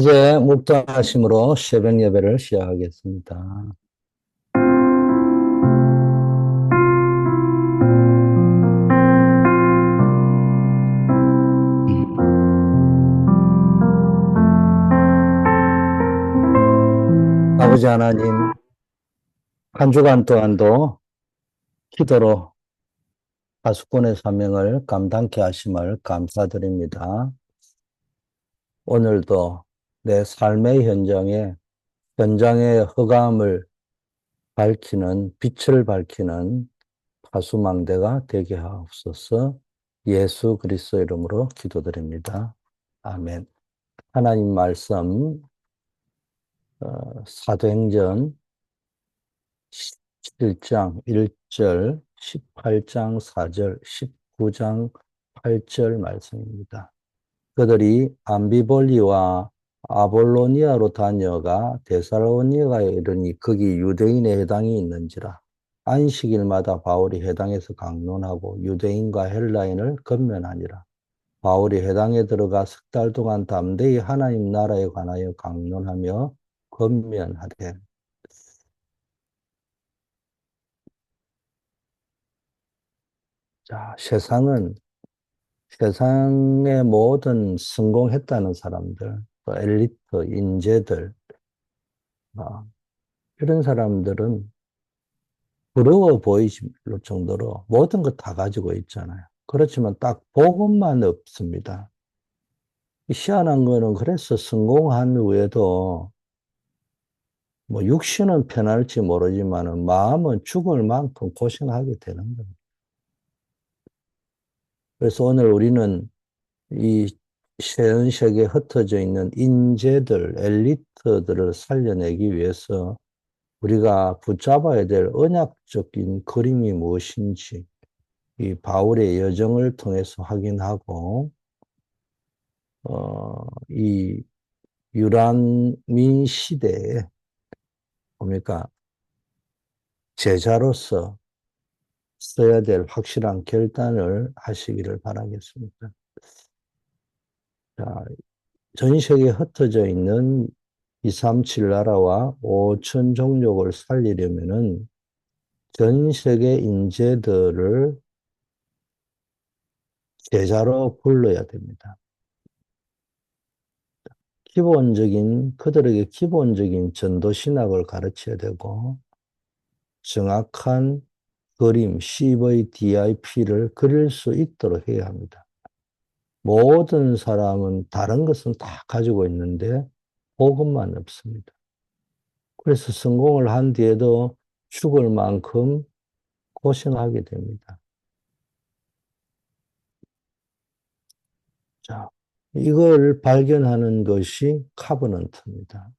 이제 묵도하심으로 새벽 예배를 시작하겠습니다. 아버지 하나님, 한 주간 동안도 기도로 파수꾼의 사명을 감당케 하심을 감사드립니다. 오늘도 내 삶의 현장의 흑암을 밝히는, 빛을 밝히는 파수망대가 되게 하옵소서. 예수 그리스도 이름으로 기도드립니다. 아멘. 하나님 말씀, 사도행전 17장 1절, 18장 4절, 19장 8절 말씀입니다. 그들이 암비볼리와 아볼로니아로 다녀가 데살로니가에 이르니 거기 유대인의 회당이 있는지라. 안식일마다 바울이 회당에서 강론하고 유대인과 헬라인을 건면하니라. 바울이 회당에 들어가 석 달 동안 담대히 하나님 나라에 관하여 강론하며 건면하되. 자, 세상의 모든 성공했다는 사람들, 또 엘리트, 인재들, 아, 이런 사람들은 부러워 보이실 정도로 모든 것 다 가지고 있잖아요. 그렇지만 딱 복음만 없습니다. 희한한 거는 그래서 성공한 후에도 뭐 육신은 편할지 모르지만은 마음은 죽을 만큼 고생하게 되는 겁니다. 그래서 오늘 우리는 이 현 세계에 흩어져 있는 인재들, 엘리트들을 살려내기 위해서 우리가 붙잡아야 될 언약적인 그림이 무엇인지 이 바울의 여정을 통해서 확인하고, 이 유란민 시대에 뭡니까? 제자로서 써야 될 확실한 결단을 하시기를 바라겠습니다. 자, 전 세계에 흩어져 있는 237 나라와 5천 종족을 살리려면은 전 세계 인재들을 제자로 불러야 됩니다. 그들에게 기본적인 전도 신학을 가르쳐야 되고, 정확한 그림, CVDIP를 그릴 수 있도록 해야 합니다. 모든 사람은 다른 것은 다 가지고 있는데, 복음만 없습니다. 그래서 성공을 한 뒤에도 죽을 만큼 고생하게 됩니다. 자, 이걸 발견하는 것이 카버넌트입니다.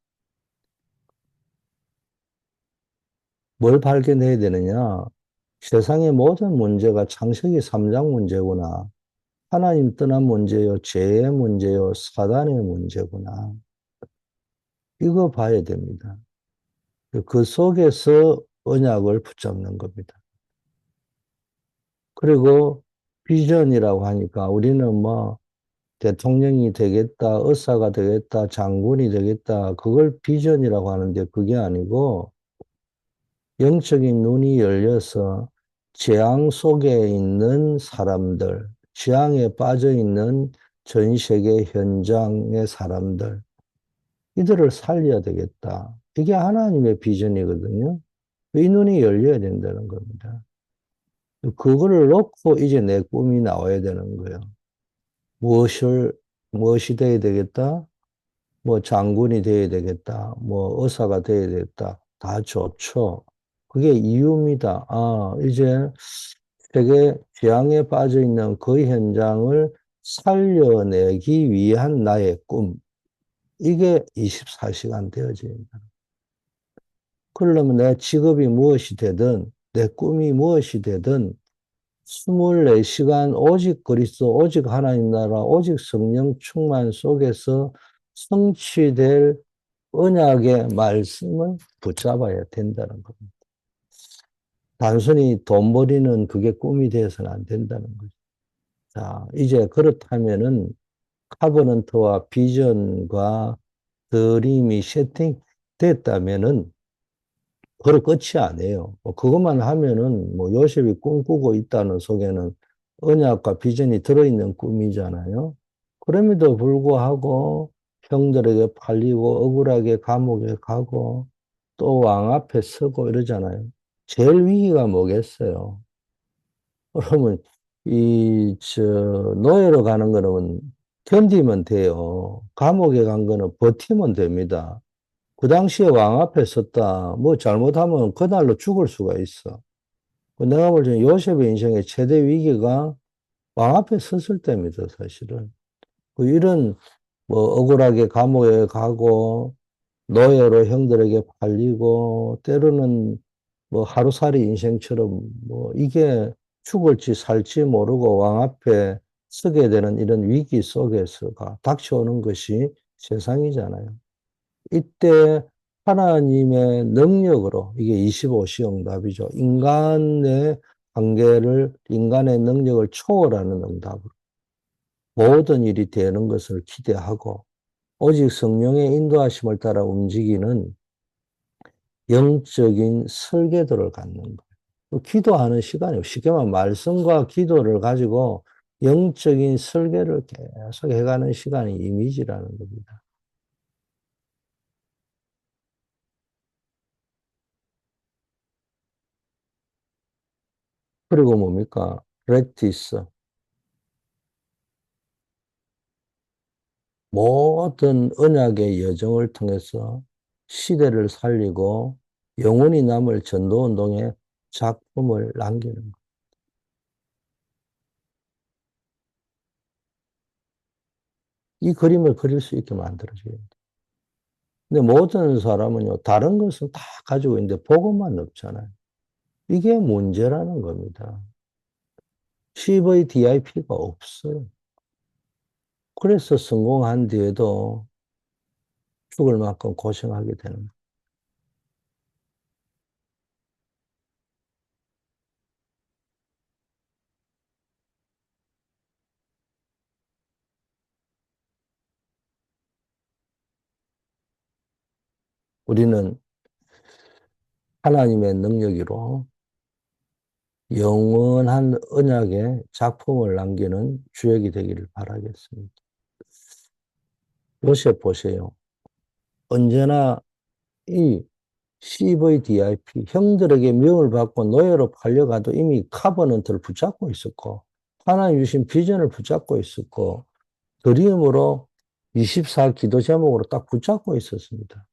뭘 발견해야 되느냐? 세상의 모든 문제가 창세기 3장 문제구나. 하나님 떠난 문제요, 죄의 문제요, 사단의 문제구나. 이거 봐야 됩니다. 그 속에서 언약을 붙잡는 겁니다. 그리고 비전이라고 하니까 우리는 뭐 대통령이 되겠다, 의사가 되겠다, 장군이 되겠다, 그걸 비전이라고 하는데 그게 아니고 영적인 눈이 열려서 재앙 속에 있는 사람들, 재앙에 빠져 있는 전 세계 현장의 사람들, 이들을 살려야 되겠다. 이게 하나님의 비전이거든요. 이 눈이 열려야 된다는 겁니다. 그거를 놓고 이제 내 꿈이 나와야 되는 거예요. 무엇을, 무엇이 돼야 되겠다? 뭐 장군이 돼야 되겠다. 뭐 의사가 돼야 되겠다. 다 좋죠. 그게 이유입니다. 아, 이제 세계 재앙에 빠져 있는 그 현장을 살려내기 위한 나의 꿈. 이게 24시간 되어집니다. 그러려면 내 직업이 무엇이 되든, 내 꿈이 무엇이 되든, 24시간 오직 그리스도, 오직 하나님 나라, 오직 성령 충만 속에서 성취될 언약의 말씀을 붙잡아야 된다는 겁니다. 단순히 돈 벌이는 그게 꿈이 되어서는 안 된다는 거죠. 자, 이제 그렇다면은 카버넌트와 비전과 그림이 세팅됐다면은 그걸 끝이 아니에요. 뭐 그것만 하면은 뭐 요셉이 꿈꾸고 있다는 속에는 언약과 비전이 들어있는 꿈이잖아요. 그럼에도 불구하고 형들에게 팔리고 억울하게 감옥에 가고 또 왕 앞에 서고 이러잖아요. 제일 위기가 뭐겠어요? 그러면 노예로 가는 거는 견디면 돼요. 감옥에 간 거는 버티면 됩니다. 그 당시에 왕 앞에 섰다. 뭐 잘못하면 그날로 죽을 수가 있어. 내가 볼 때는 요셉의 인생의 최대 위기가 왕 앞에 섰을 때입니다, 사실은. 이런 뭐 억울하게 감옥에 가고 노예로 형들에게 팔리고 때로는 뭐 하루살이 인생처럼 뭐 이게 죽을지 살지 모르고 왕 앞에 서게 되는 이런 위기 속에서가 닥쳐오는 것이 세상이잖아요. 이때 하나님의 능력으로 이게 25시 응답이죠. 인간의 한계를, 인간의 능력을 초월하는 응답으로 모든 일이 되는 것을 기대하고 오직 성령의 인도하심을 따라 움직이는 영적인 설계도를 갖는 거예요. 기도하는 시간이에요. 쉽게 말하면 말씀과 기도를 가지고 영적인 설계를 계속 해가는 시간이 이미지라는 겁니다. 그리고 뭡니까? practice. 모든 언약의 여정을 통해서 시대를 살리고 영원히 남을 전도운동의 작품을 남기는 것. 이 그림을 그릴 수 있게 만들어줘야 돼. 근데 모든 사람은요, 다른 것은 다 가지고 있는데 복음만 없잖아요. 이게 문제라는 겁니다. CVDIP가 없어요. 그래서 성공한 뒤에도 죽을 만큼 고생하게 되는 거예요. 우리는 하나님의 능력으로 영원한 언약의 작품을 남기는 주역이 되기를 바라겠습니다. 요셉 보세요. 언제나 이 CVDIP, 형들에게 명을 받고 노예로 팔려가도 이미 카버넌트를 붙잡고 있었고, 하나님 주신 비전을 붙잡고 있었고, 드림으로 24 기도 제목으로 딱 붙잡고 있었습니다.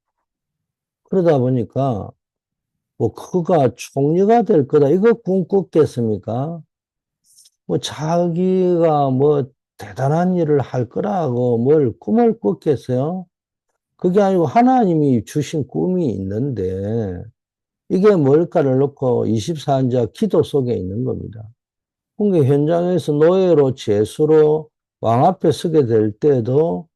그러다 보니까, 뭐, 그가 총리가 될 거다. 이거 꿈꿨겠습니까? 뭐 자기가 뭐 대단한 일을 할 거라고 뭘 꿈을 꿨겠어요? 그게 아니고 하나님이 주신 꿈이 있는데 이게 뭘까를 놓고 24인자 기도 속에 있는 겁니다. 그러니까 현장에서 노예로 죄수로 왕 앞에 서게 될 때도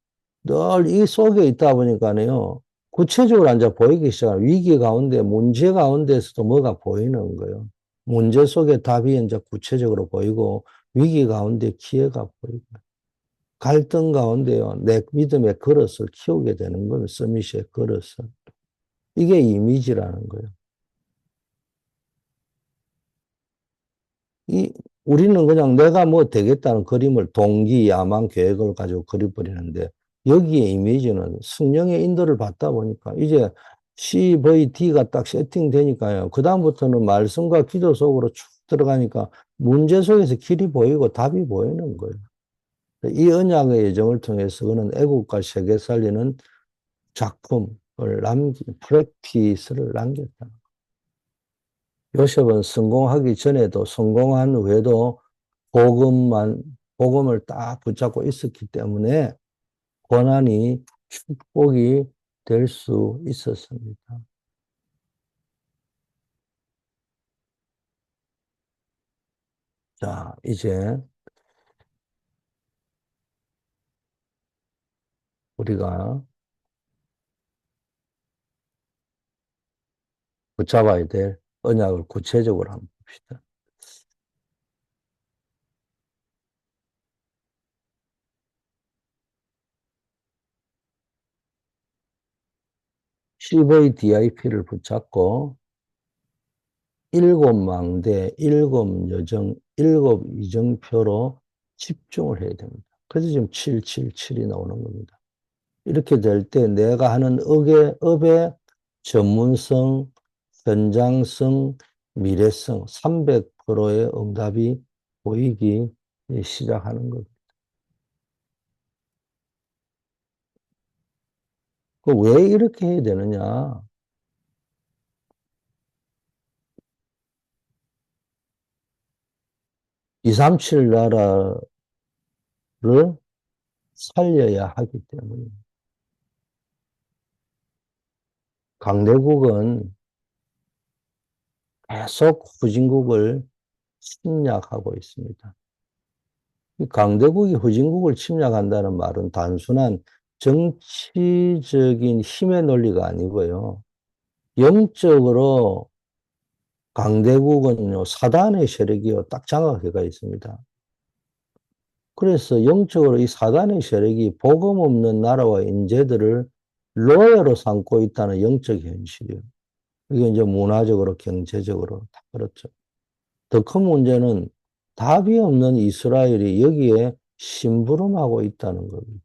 늘 이 속에 있다 보니까요. 구체적으로 앉아 보이기 시작한 위기 가운데 문제 가운데서도 뭐가 보이는 거예요. 문제 속에 답이 이제 구체적으로 보이고 위기 가운데 기회가 보이고 갈등 가운데요. 내 믿음의 그릇을 키우게 되는 거예요. 서밋의 그릇을. 이게 이미지라는 거예요. 이 우리는 그냥 내가 뭐 되겠다는 그림을 동기, 야망, 계획을 가지고 그려버리는데 여기에 이미지는 성령의 인도를 받다 보니까 이제 CVD가 딱 세팅되니까요. 그다음부터는 말씀과 기도 속으로 쭉 들어가니까 문제 속에서 길이 보이고 답이 보이는 거예요. 이 언약의 여정을 통해서 그는 애국과 세계 살리는 작품을 프랙티스를 남겼다. 요셉은 성공하기 전에도 성공한 후에도 복음을 딱 붙잡고 있었기 때문에 고난이 축복이 될 수 있었습니다. 자, 이제 우리가 붙잡아야 될 언약을 구체적으로 한번 봅시다. 10의 DIP를 붙잡고 일곱 망대, 일곱 여정, 일곱 이정표로 집중을 해야 됩니다. 그래서 지금 777이 나오는 겁니다. 이렇게 될 때 내가 하는 업의 전문성, 현장성, 미래성 300%의 응답이 보이기 시작하는 겁니다. 그 왜 이렇게 해야 되느냐? 237 나라를 살려야 하기 때문에 강대국은 계속 후진국을 침략하고 있습니다. 이 강대국이 후진국을 침략한다는 말은 단순한 정치적인 힘의 논리가 아니고요. 영적으로 강대국은요, 사단의 세력이요, 딱 장악해가 있습니다. 그래서 영적으로 이 사단의 세력이 복음 없는 나라와 인재들을 노예로 삼고 있다는 영적 현실이에요. 이게 이제 문화적으로, 경제적으로 다 그렇죠. 더 큰 문제는 답이 없는 이스라엘이 여기에 심부름하고 있다는 겁니다.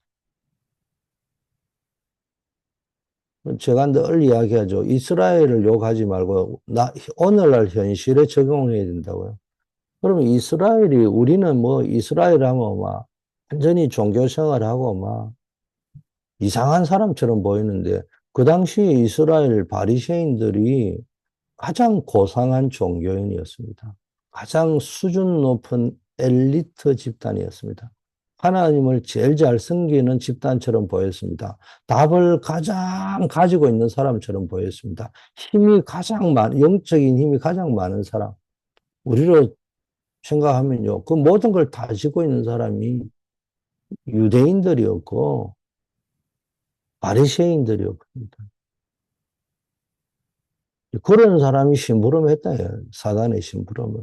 제가 늘 이야기하죠. 이스라엘을 욕하지 말고 오늘날 현실에 적용해야 된다고요. 그러면 이스라엘이 우리는 뭐 이스라엘 하면 막 완전히 종교 생활하고 막 이상한 사람처럼 보이는데 그 당시에 이스라엘 바리새인들이 가장 고상한 종교인이었습니다. 가장 수준 높은 엘리트 집단이었습니다. 하나님을 제일 잘 섬기는 집단처럼 보였습니다. 답을 가장 가지고 있는 사람처럼 보였습니다. 영적인 힘이 가장 많은 사람. 우리로 생각하면요. 그 모든 걸 다 지고 있는 사람이 유대인들이었고, 바리새인들이었습니다. 그런 사람이 심부름했다. 사단의 심부름을.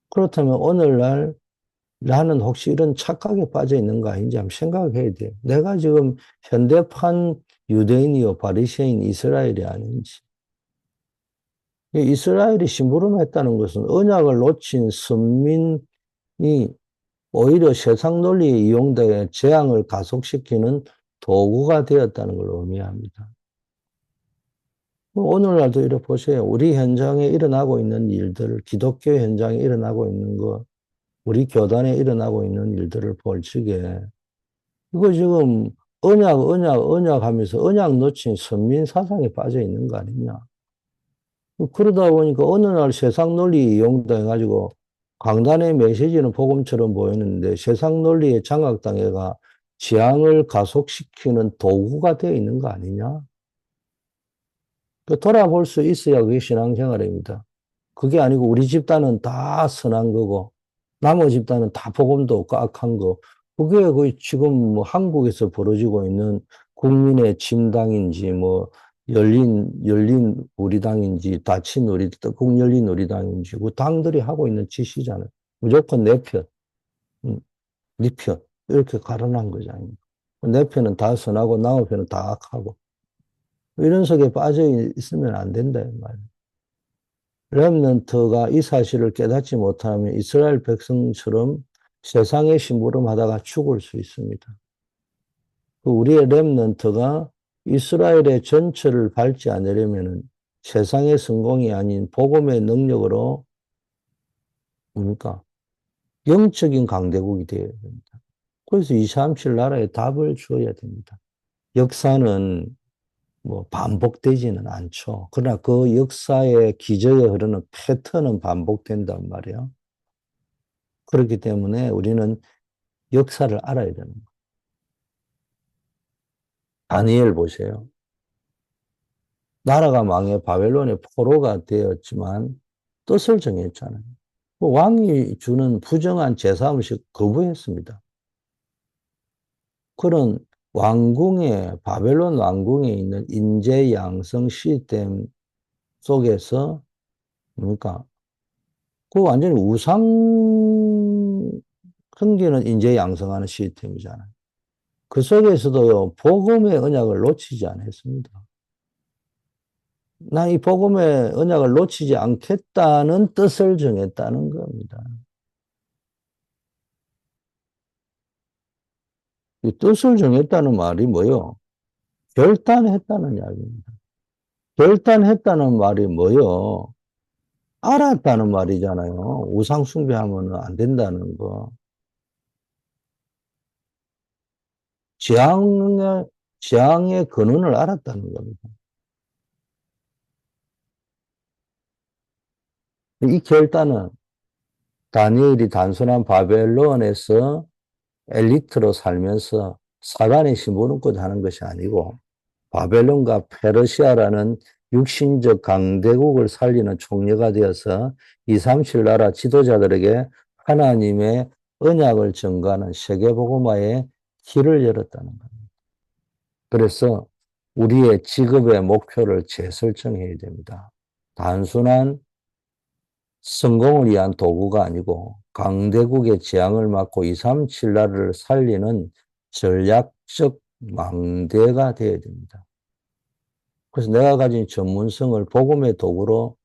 그렇다면 오늘날 나는 혹시 이런 착각에 빠져 있는 거 아닌지 한번 생각해야 돼요. 내가 지금 현대판 유대인이요, 바리새인 이스라엘이 아닌지. 이스라엘이 심부름했다는 것은 언약을 놓친 선민이 오히려 세상 논리에 이용되어 재앙을 가속시키는 도구가 되었다는 걸 의미합니다. 뭐 오늘날도 이렇게 보세요. 우리 현장에 일어나고 있는 일들, 기독교 현장에 일어나고 있는 거, 우리 교단에 일어나고 있는 일들을 볼 적에 이거 지금 언약 하면서 언약 놓친 선민 사상에 빠져 있는 거 아니냐. 그러다 보니까 어느 날 세상 논리 이용당해가지고 강단의 메시지는 복음처럼 보이는데 세상 논리에 장악당해가 지향을 가속시키는 도구가 되어 있는 거 아니냐. 돌아볼 수 있어야 그게 신앙생활입니다. 그게 아니고 우리 집단은 다 선한 거고 나머지 집단은 다 복음도 없고 악한 거. 그게 그 지금 뭐 한국에서 벌어지고 있는 국민의 진당인지 뭐 열린 우리당인지 닫힌 국 열린 우리당인지 그 당들이 하고 있는 짓이잖아요. 무조건 내 편, 네 편. 이렇게 가르난 거잖아요. 내 편은 다 선하고 나 편은 다 악하고. 이런 속에 빠져 있으면 안 된다, 이 말이에요. 렘넌트가 이 사실을 깨닫지 못하면 이스라엘 백성처럼 세상에 심부름하다가 죽을 수 있습니다. 우리의 렘넌트가 이스라엘의 전철을 밟지 않으려면 세상의 성공이 아닌 복음의 능력으로 뭡니까? 영적인 강대국이 되어야 됩니다. 그래서 237 나라에 답을 주어야 됩니다. 역사는 뭐 반복되지는 않죠. 그러나 그 역사의 기저에 흐르는 패턴은 반복된단 말이에요. 그렇기 때문에 우리는 역사를 알아야 되는 거예요. 다니엘 보세요. 나라가 망해 바벨론의 포로가 되었지만 뜻을 정했잖아요. 그 왕이 주는 부정한 제사음식 거부했습니다. 그런 바벨론 왕궁에 있는 인재 양성 시스템 속에서 뭡니까? 그 완전히 우상 흥기는 인재 양성하는 시스템이잖아요. 그 속에서도요, 복음의 언약을 놓치지 않았습니다. 나 이 복음의 언약을 놓치지 않겠다는 뜻을 정했다는 겁니다. 이 뜻을 정했다는 말이 뭐요? 결단했다는 이야기입니다. 결단했다는 말이 뭐요? 알았다는 말이잖아요. 우상 숭배하면 안 된다는 거. 재앙의, 재앙의 근원을 알았다는 겁니다. 이 결단은 다니엘이 단순한 바벨론에서 엘리트로 살면서 사관의 심부름꾼 하는 것이 아니고 바벨론과 페르시아라는 육신적 강대국을 살리는 총리가 되어서 237 나라 지도자들에게 하나님의 언약을 전가하는 세계복음화의 길을 열었다는 겁니다. 그래서 우리의 직업의 목표를 재설정해야 됩니다. 단순한 성공을 위한 도구가 아니고 강대국의 재앙을 막고 237 나라를 살리는 전략적 망대가 되어야 됩니다. 그래서 내가 가진 전문성을 복음의 도구로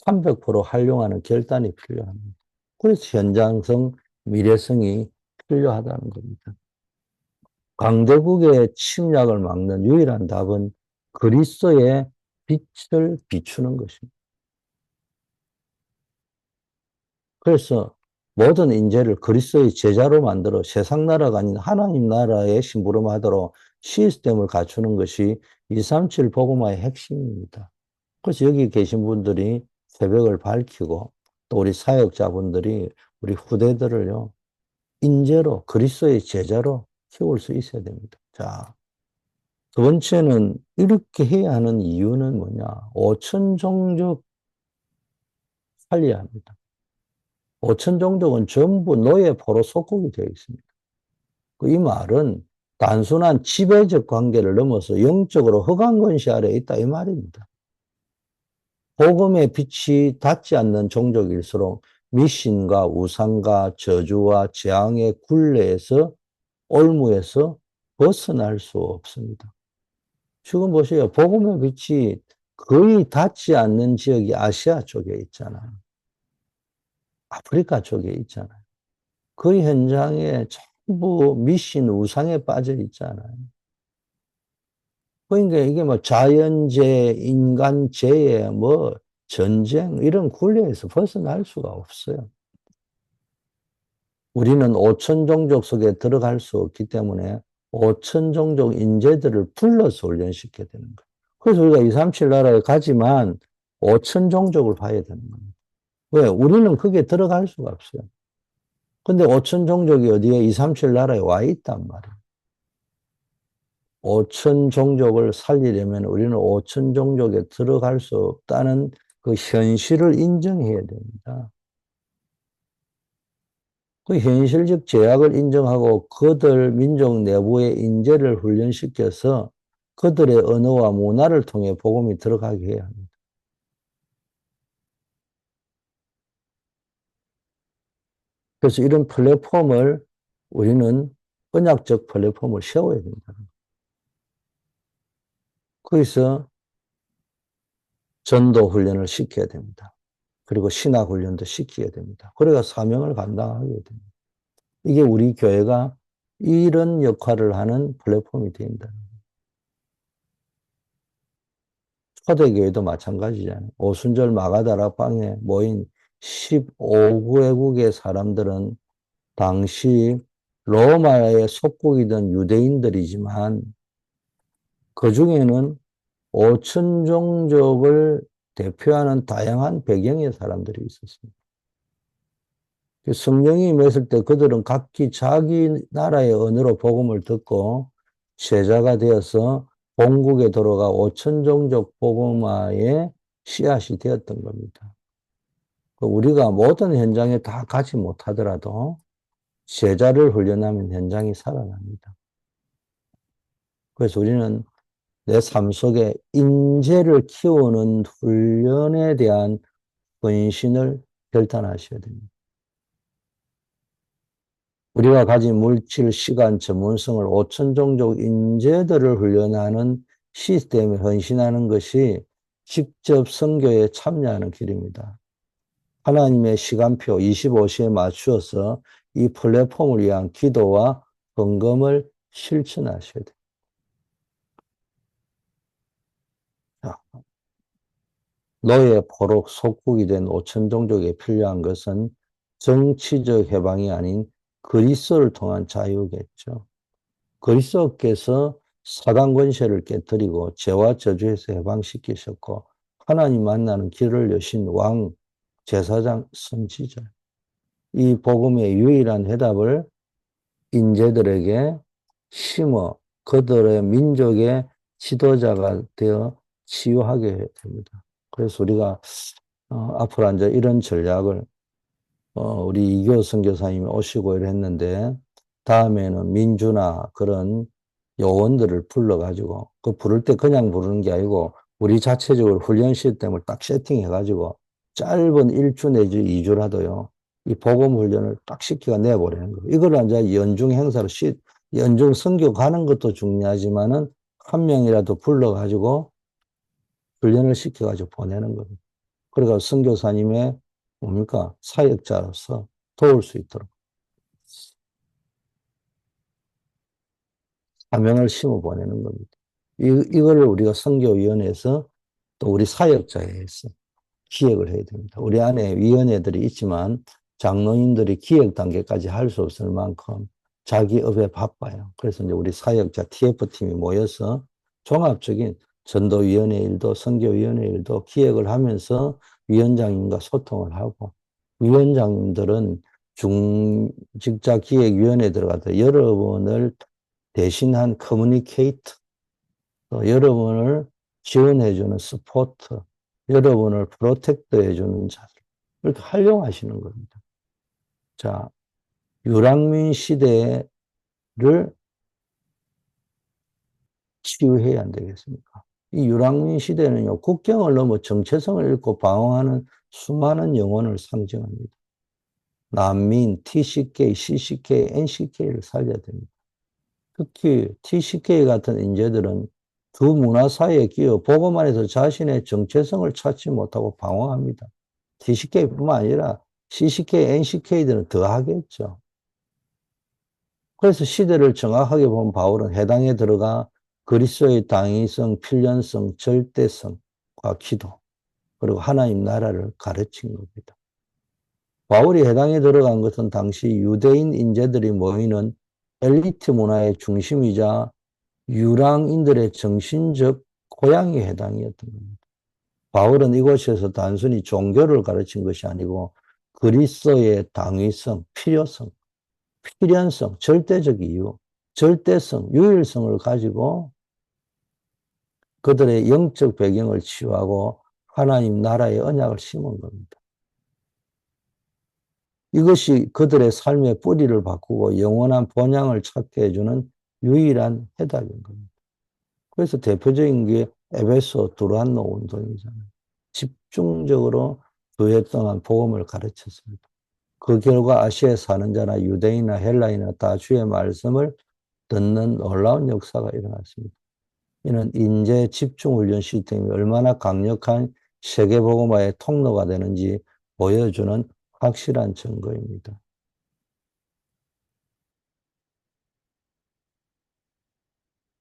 300% 활용하는 결단이 필요합니다. 그래서 현장성, 미래성이 필요하다는 겁니다. 강대국의 침략을 막는 유일한 답은 그리스도의 빛을 비추는 것입니다. 그래서 모든 인재를 그리스도의 제자로 만들어 세상 나라가 아닌 하나님 나라의 심부름하도록 시스템을 갖추는 것이 237 복음화의 핵심입니다. 그래서 여기 계신 분들이 새벽을 밝히고 또 우리 사역자분들이 우리 후대들을요, 인재로 그리스도의 제자로 키울 수 있어야 됩니다. 자, 두 번째는 이렇게 해야 하는 이유는 뭐냐? 5천 종족 살려야 합니다. 5천 종족은 전부 노예 포로 속국이 되어 있습니다. 이 말은 단순한 지배적 관계를 넘어서 영적으로 허강 권시 아래에 있다 이 말입니다. 복음의 빛이 닿지 않는 종족일수록 미신과 우상과 저주와 재앙의 굴레에서 올무에서 벗어날 수 없습니다. 지금 보세요. 복음의 빛이 거의 닿지 않는 지역이 아시아 쪽에 있잖아요. 아프리카 쪽에 있잖아요. 그 현장에 전부 미신 우상에 빠져 있잖아요. 그러니까 이게 뭐 자연재해, 인간재해, 뭐 전쟁 이런 굴레에서 벗어날 수가 없어요. 우리는 5천 종족 속에 들어갈 수 없기 때문에 5천 종족 인재들을 불러서 훈련시켜야 되는 거예요. 그래서 우리가 237 나라에 가지만 5천 종족을 봐야 되는 겁니다. 왜? 우리는 그게 들어갈 수가 없어요. 근데 5천 종족이 어디에 237 나라에 와 있단 말이에요. 5천 종족을 살리려면 우리는 5천 종족에 들어갈 수 없다는 그 현실을 인정해야 됩니다. 그 현실적 제약을 인정하고 그들 민족 내부의 인재를 훈련시켜서 그들의 언어와 문화를 통해 복음이 들어가게 해야 합니다. 그래서 이런 플랫폼을 우리는 언약적 플랫폼을 세워야 됩니다. 거기서 전도 훈련을 시켜야 됩니다. 그리고 신학 훈련도 시켜야 됩니다. 그래야 사명을 감당하게 됩니다. 이게 우리 교회가 이런 역할을 하는 플랫폼이 된다. 초대교회도 마찬가지잖아요. 오순절 마가다락방에 모인 15개국의 사람들은 당시 로마의 속국이던 유대인들이지만 그 중에는 5천 종족을 대표하는 다양한 배경의 사람들이 있었습니다. 성령이 임했을 때 그들은 각기 자기 나라의 언어로 복음을 듣고 제자가 되어서 본국에 들어가 5천 종족 복음화의 씨앗이 되었던 겁니다. 우리가 모든 현장에 다 가지 못하더라도 제자를 훈련하면 현장이 살아납니다. 그래서 우리는 내 삶 속에 인재를 키우는 훈련에 대한 헌신을 결단하셔야 됩니다. 우리가 가진 물질, 시간, 전문성을 5천 종족 인재들을 훈련하는 시스템에 헌신하는 것이 직접 선교에 참여하는 길입니다. 하나님의 시간표 25시에 맞추어서 이 플랫폼을 위한 기도와 헌금을 실천하셔야 돼요. 노예 포로 속국이 된 오천 종족에 필요한 것은 정치적 해방이 아닌 그리스도를 통한 자유겠죠. 그리스도께서 사단 권세를 깨뜨리고 죄와 저주에서 해방시키셨고 하나님 만나는 길을 여신 왕, 제사장, 선지자. 이 복음의 유일한 해답을 인재들에게 심어 그들의 민족의 지도자가 되어 치유하게 됩니다. 그래서 우리가 앞으로 이제 이런 전략을 우리 이교 선교사님이 오시고 이랬는데 다음에는 민주나 그런 요원들을 불러가지고 그 부를 때 그냥 부르는 게 아니고 우리 자체적으로 훈련 시스템을 딱 세팅해가지고 짧은 1주 내지 2주라도요. 이 복음 훈련을 딱 시키가 내버리는 거예요. 이걸 이제 연중 행사로 연중 선교 가는 것도 중요하지만은 한 명이라도 불러가지고 훈련을 시켜가지고 보내는 겁니다. 그러니까 선교사님의 뭡니까? 사역자로서 도울 수 있도록 사명을 심어 보내는 겁니다. 이걸 우리가 선교위원회에서 또 우리 사역자에서 기획을 해야 됩니다. 우리 안에 위원회들이 있지만 장로님들이 기획 단계까지 할 수 없을 만큼 자기 업에 바빠요. 그래서 이제 우리 사역자 TF팀이 모여서 종합적인 전도위원회 일도 선교위원회 일도 기획을 하면서 위원장님과 소통을 하고 위원장님들은 중직자 기획위원회에 들어가서 여러분을 대신한 커뮤니케이터, 또 여러분을 지원해주는 스포터, 여러분을 프로텍트 해주는 자들, 이렇게 활용하시는 겁니다. 자, 유랑민 시대를 치유해야 안 되겠습니까? 이 유랑민 시대는요, 국경을 넘어 정체성을 잃고 방황하는 수많은 영혼을 상징합니다. 난민, TCK, CCK, NCK를 살려야 됩니다. 특히 TCK 같은 인재들은 두 문화 사이에 끼어 보고만 해서 자신의 정체성을 찾지 못하고 방황합니다. TCK뿐만 아니라 CCK, NCK들은 더 하겠죠. 그래서 시대를 정확하게 본 바울은 해당에 들어가 그리스도의 당위성, 필연성, 절대성과 기도, 그리고 하나님 나라를 가르친 겁니다. 바울이 해당에 들어간 것은 당시 유대인 인재들이 모이는 엘리트 문화의 중심이자 유랑인들의 정신적 고향의 해당이었던 겁니다. 바울은 이곳에서 단순히 종교를 가르친 것이 아니고 그리스도의 당위성, 필요성, 필연성, 절대적 이유, 절대성, 유일성을 가지고 그들의 영적 배경을 치유하고 하나님 나라의 언약을 심은 겁니다. 이것이 그들의 삶의 뿌리를 바꾸고 영원한 본향을 찾게 해주는 유일한 해답인 겁니다. 그래서 대표적인 게 에베소 두란노 운동이잖아요. 집중적으로 두 해 동안 복음을 가르쳤습니다. 그 결과 아시아에 사는 자나 유대인이나 헬라인이나 다 주의 말씀을 듣는 놀라운 역사가 일어났습니다. 이는 인재 집중훈련 시스템이 얼마나 강력한 세계복음화의 통로가 되는지 보여주는 확실한 증거입니다.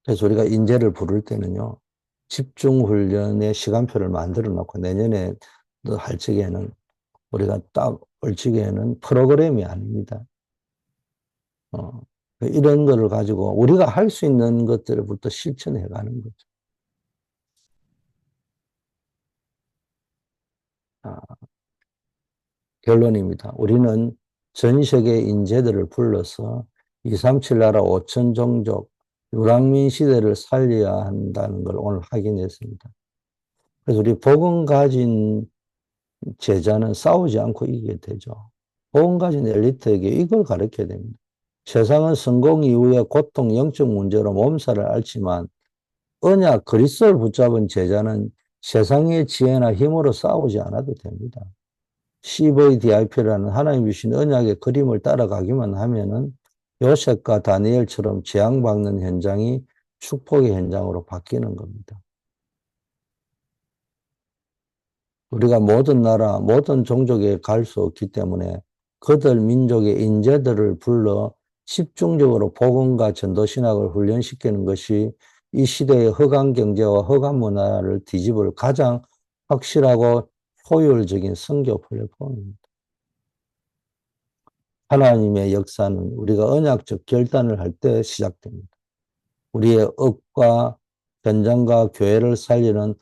그래서 우리가 인재를 부를 때는요, 집중훈련의 시간표를 만들어 놓고 내년에 할 적에는 우리가 딱 올 적에는 프로그램이 아닙니다. 어, 이런 거를 가지고 우리가 할 수 있는 것들부터 실천해 가는 거죠. 아, 결론입니다. 우리는 전 세계 인재들을 불러서 237 나라 5천 종족 유랑민 시대를 살려야 한다는 걸 오늘 확인했습니다. 그래서 우리 복음 가진 제자는 싸우지 않고 이기게 되죠. 복음 가진 엘리트에게 이걸 가르쳐야 됩니다. 세상은 성공 이후에 고통, 영적 문제로 몸살을 앓지만 언약 그리스도를 붙잡은 제자는 세상의 지혜나 힘으로 싸우지 않아도 됩니다. CVDIP라는 하나님 주신 언약의 그림을 따라가기만 하면은 요셉과 다니엘처럼 재앙받는 현장이 축복의 현장으로 바뀌는 겁니다. 우리가 모든 나라, 모든 종족에 갈 수 없기 때문에 그들 민족의 인재들을 불러 집중적으로 복음과 전도신학을 훈련시키는 것이 이 시대의 허강 경제와 허강 문화를 뒤집을 가장 확실하고 효율적인 선교 플랫폼입니다. 하나님의 역사는 우리가 언약적 결단을 할 때 시작됩니다. 우리의 억과 현장과 교회를 살리는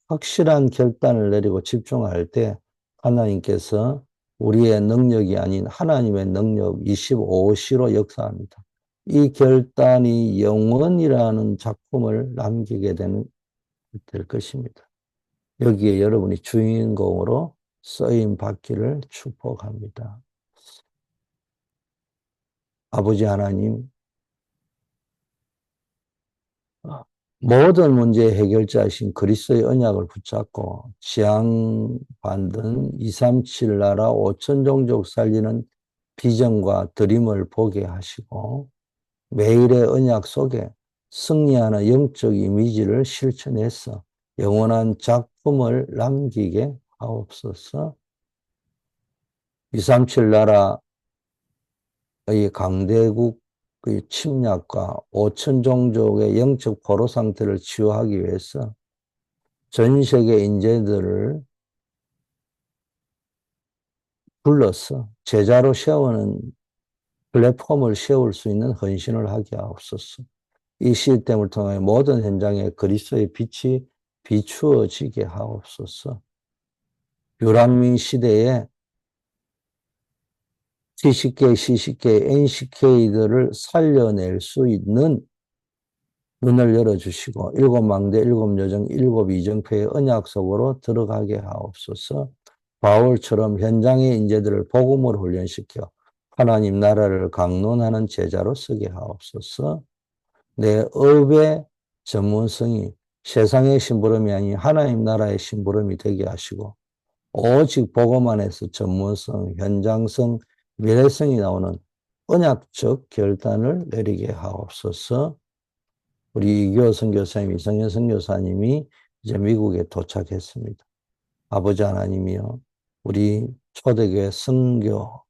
확실한 결단을 내리고 집중할 때 하나님께서 우리의 능력이 아닌 하나님의 능력 25시로 역사합니다. 이 결단이 영원이라는 작품을 남기게 될 것입니다. 여기에 여러분이 주인공으로 쓰임 받기를 축복합니다. 아버지 하나님, 모든 문제의 해결자이신 그리스도의 언약을 붙잡고 지향받는 237 나라 5천 종족 살리는 비전과 드림을 보게 하시고 매일의 언약 속에 승리하는 영적 이미지를 실천해서 영원한 작품을 남기게 하옵소서. 237 나라의 강대국 그 침략과 5천 종족의 영적 포로 상태를 치유하기 위해서 전 세계 인재들을 불러서 제자로 세우는 플랫폼을 세울 수 있는 헌신을 하게 하옵소서. 이 시스템을 통해 모든 현장에 그리스도의 빛이 비추어지게 하옵소서. 유란민 시대에 TCK, CCK, NCK들을 살려낼 수 있는 눈을 열어주시고 일곱 망대, 일곱 여정, 일곱 이정표의 언약 속으로 들어가게 하옵소서. 바울처럼 현장의 인재들을 복음으로 훈련시켜 하나님 나라를 강론하는 제자로 쓰게 하옵소서. 내 업의 전문성이 세상의 심부름이 아닌 하나님 나라의 심부름이 되게 하시고 오직 복음 안에서 전문성, 현장성, 미래성이 나오는 언약적 결단을 내리게 하옵소서. 우리 이교 선교사님, 이성현 선교사님이 이제 미국에 도착했습니다. 아버지 하나님이여, 우리 초대교회 선교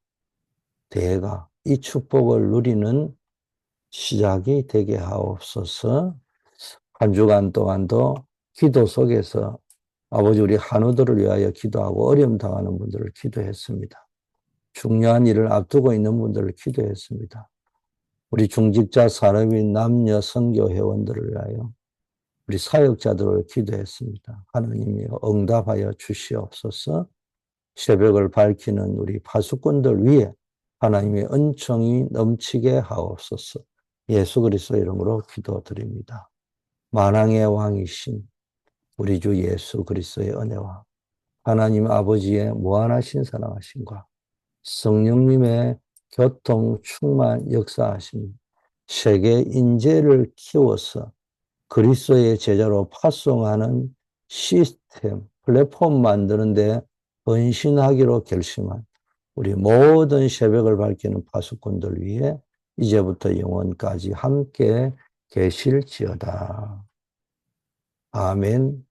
대회가 이 축복을 누리는 시작이 되게 하옵소서. 한 주간 동안도 기도 속에서 아버지 우리 한우들을 위하여 기도하고 어려움 당하는 분들을 기도했습니다. 중요한 일을 앞두고 있는 분들을 기도했습니다. 우리 중직자 산업인 남녀 선교 회원들을 위하여 우리 사역자들을 기도했습니다. 하나님이여 응답하여 주시옵소서. 새벽을 밝히는 우리 파수꾼들 위에 하나님의 은총이 넘치게 하옵소서. 예수 그리스도 이름으로 기도드립니다. 만왕의 왕이신 우리 주 예수 그리스도의 은혜와 하나님 아버지의 무한하신 사랑하심과 성령님의 교통 충만 역사하심, 세계 인재를 키워서 그리스도의 제자로 파송하는 시스템, 플랫폼 만드는데 헌신하기로 결심한 우리 모든 새벽을 밝히는 파수꾼들 위해 이제부터 영원까지 함께 계실지어다. 아멘.